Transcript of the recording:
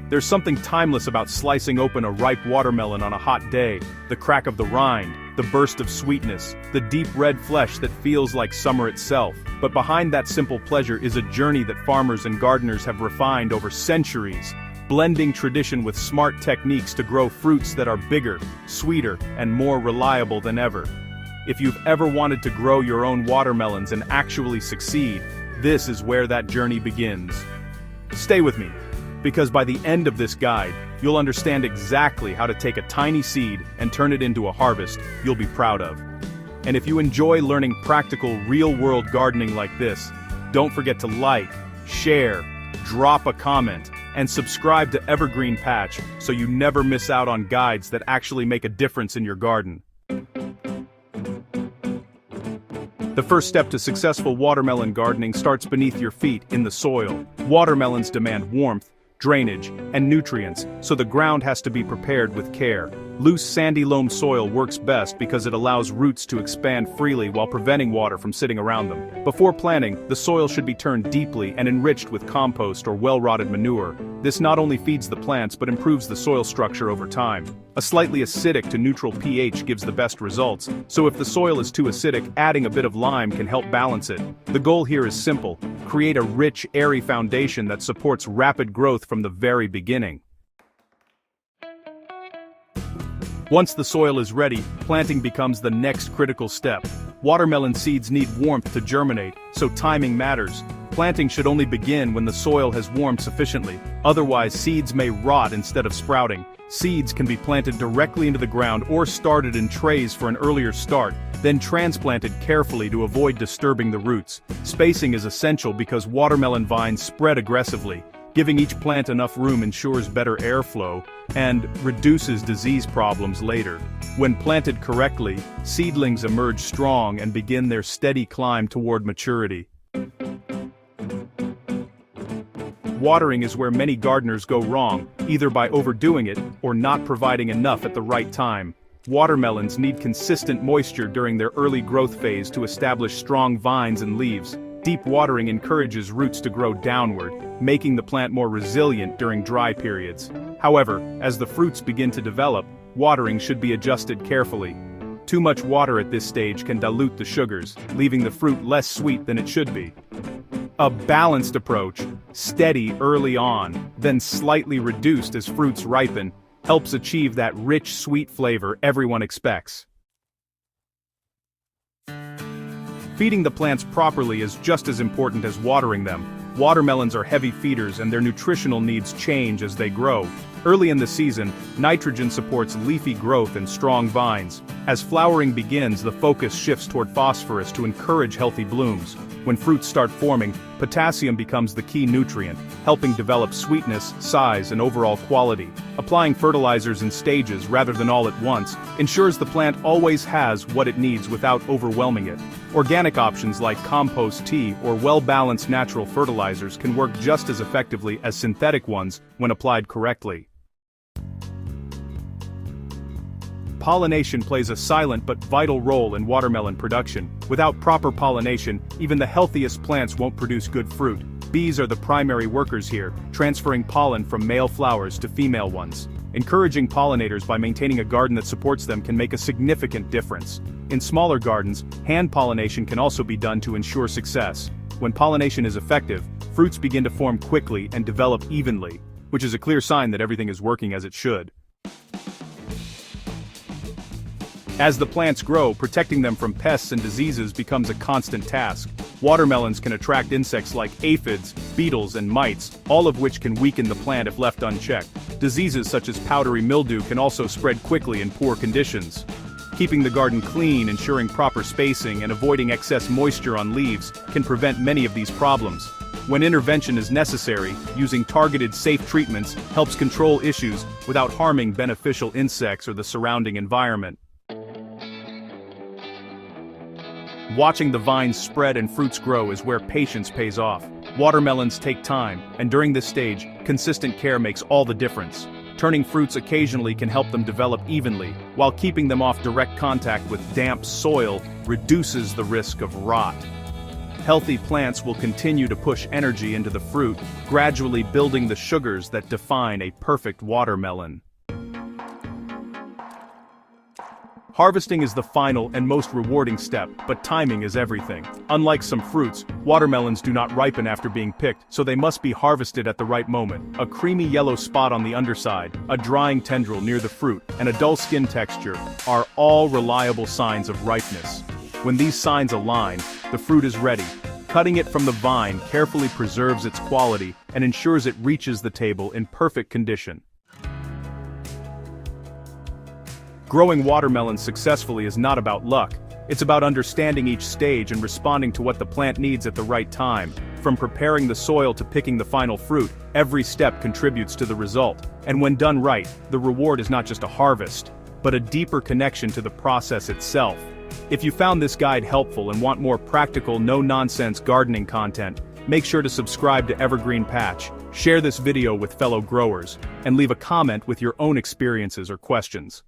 There's something timeless about slicing open a ripe watermelon on a hot day, the crack of the rind, the burst of sweetness, the deep red flesh that feels like summer itself. But behind that simple pleasure is a journey that farmers and gardeners have refined over centuries, blending tradition with smart techniques to grow fruits that are bigger, sweeter, and more reliable than ever. If you've ever wanted to grow your own watermelons and actually succeed, this is where that journey begins. Stay with me, because by the end of this guide, you'll understand exactly how to take a tiny seed and turn it into a harvest you'll be proud of. And if you enjoy learning practical, real-world gardening like this, don't forget to like, share, drop a comment, and subscribe to Evergreen Patch so you never miss out on guides that actually make a difference in your garden. The first step to successful watermelon gardening starts beneath your feet in the soil. Watermelons demand warmth, drainage, and nutrients, so the ground has to be prepared with care. Loose sandy loam soil works best because it allows roots to expand freely while preventing water from sitting around them. Before planting, the soil should be turned deeply and enriched with compost or well-rotted manure. This not only feeds the plants but improves the soil structure over time. A slightly acidic to neutral pH gives the best results, so if the soil is too acidic, adding a bit of lime can help balance it. The goal here is simple: create a rich, airy foundation that supports rapid growth from the very beginning. Once the soil is ready, planting becomes the next critical step. Watermelon seeds need warmth to germinate, so timing matters. Planting should only begin when the soil has warmed sufficiently, otherwise seeds may rot instead of sprouting. Seeds can be planted directly into the ground or started in trays for an earlier start, then transplanted carefully to avoid disturbing the roots. Spacing is essential because watermelon vines spread aggressively. Giving each plant enough room ensures better airflow and reduces disease problems later. When planted correctly, seedlings emerge strong and begin their steady climb toward maturity. Watering is where many gardeners go wrong, either by overdoing it or not providing enough at the right time. Watermelons need consistent moisture during their early growth phase to establish strong vines and leaves. Deep watering encourages roots to grow downward, making the plant more resilient during dry periods. However, as the fruits begin to develop, watering should be adjusted carefully. Too much water at this stage can dilute the sugars, leaving the fruit less sweet than it should be. A balanced approach, steady early on, then slightly reduced as fruits ripen, helps achieve that rich, sweet flavor everyone expects. Feeding the plants properly is just as important as watering them. Watermelons are heavy feeders and their nutritional needs change as they grow. Early in the season, nitrogen supports leafy growth and strong vines. As flowering begins, the focus shifts toward phosphorus to encourage healthy blooms. When fruits start forming, potassium becomes the key nutrient, helping develop sweetness, size, and overall quality. Applying fertilizers in stages rather than all at once ensures the plant always has what it needs without overwhelming it. Organic options like compost tea or well-balanced natural fertilizers can work just as effectively as synthetic ones when applied correctly. Pollination plays a silent but vital role in watermelon production. Without proper pollination, even the healthiest plants won't produce good fruit. Bees are the primary workers here, transferring pollen from male flowers to female ones. Encouraging pollinators by maintaining a garden that supports them can make a significant difference. In smaller gardens, hand pollination can also be done to ensure success. When pollination is effective, fruits begin to form quickly and develop evenly, which is a clear sign that everything is working as it should. As the plants grow, protecting them from pests and diseases becomes a constant task. Watermelons can attract insects like aphids, beetles, and mites, all of which can weaken the plant if left unchecked. Diseases such as powdery mildew can also spread quickly in poor conditions. Keeping the garden clean, ensuring proper spacing, and avoiding excess moisture on leaves can prevent many of these problems. When intervention is necessary, using targeted, safe treatments helps control issues without harming beneficial insects or the surrounding environment. Watching the vines spread and fruits grow is where patience pays off. Watermelons take time, and during this stage, consistent care makes all the difference. Turning fruits occasionally can help them develop evenly, while keeping them off direct contact with damp soil reduces the risk of rot. Healthy plants will continue to push energy into the fruit, gradually building the sugars that define a perfect watermelon. Harvesting is the final and most rewarding step, but timing is everything. Unlike some fruits, watermelons do not ripen after being picked, so they must be harvested at the right moment. A creamy yellow spot on the underside, a drying tendril near the fruit, and a dull skin texture are all reliable signs of ripeness. When these signs align, the fruit is ready. Cutting it from the vine carefully preserves its quality and ensures it reaches the table in perfect condition. Growing watermelons successfully is not about luck. It's about understanding each stage and responding to what the plant needs at the right time. From preparing the soil to picking the final fruit, every step contributes to the result. And when done right, the reward is not just a harvest, but a deeper connection to the process itself. If you found this guide helpful and want more practical, no-nonsense gardening content, make sure to subscribe to Evergreen Patch, share this video with fellow growers, and leave a comment with your own experiences or questions.